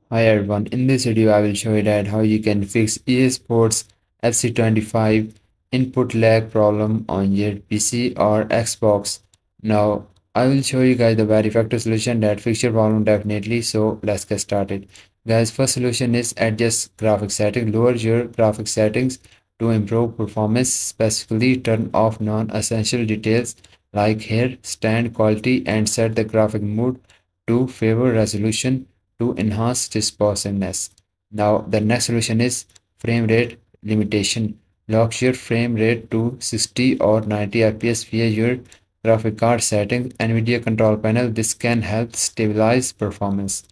Hi everyone, in this video I will show you that how you can fix EA Sports FC25 input lag problem on your PC or Xbox. Now I will show you guys the very effective solution that fix your problem definitely, so let's get started. Guys, first solution is adjust graphic setting. Lower your graphic settings to improve performance, specifically turn off non-essential details like hair, stand quality and set the graphic mode to favor resolution to enhance responsiveness. Now the next solution is frame rate limitation. Lock your frame rate to 60 or 90 fps via your graphic card settings NVIDIA control panel. This can help stabilize performance.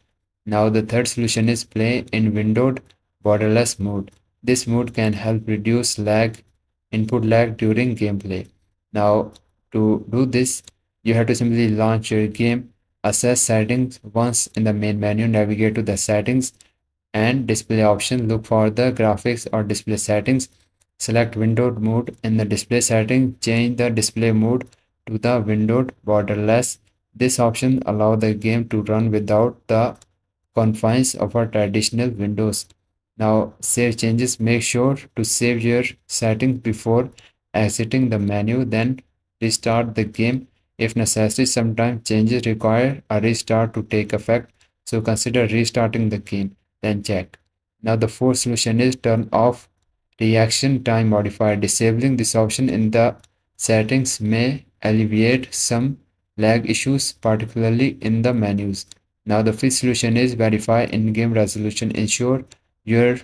Now the third solution is play in windowed borderless mode. This mode can help reduce input lag during gameplay. Now to do this, you have to simply launch your game, access settings. Once in the main menu, navigate to the settings and display option. Look for the graphics or display settings. Select windowed mode in the display setting. Change the display mode to the windowed borderless. This option allows the game to run without the confines of our traditional windows. Now save changes. Make sure to save your settings before exiting the menu, then restart the game if necessary. Sometimes changes require a restart to take effect, so consider restarting the game, then check. Now the fourth solution is turn off reaction time modifier. Disabling this option in the settings may alleviate some lag issues, particularly in the menus. Now the fifth solution is verify in-game resolution. Ensure your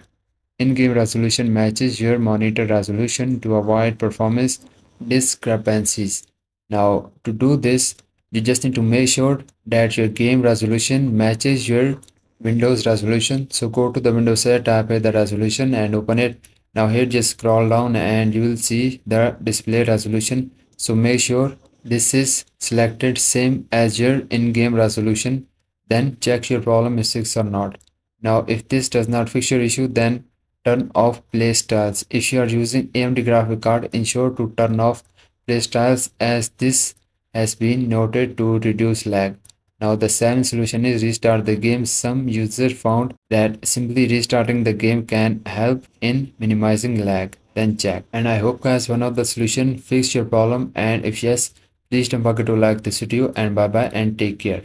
in-game resolution matches your monitor resolution to avoid performance discrepancies. Now to do this, you just need to make sure that your game resolution matches your Windows resolution. So go to the Windows set, type here the resolution and open it. Now here just scroll down and you will see the display resolution. So make sure this is selected same as your in-game resolution. Then check your problem is fixed or not. Now if this does not fix your issue, then turn off play styles. If you are using AMD graphic card, ensure to turn off play styles as this has been noted to reduce lag. Now the seventh solution is restart the game. Some users found that simply restarting the game can help in minimizing lag. Then check. And I hope guys one of the solution fixed your problem, and if yes, please don't forget to like this video and bye bye and take care.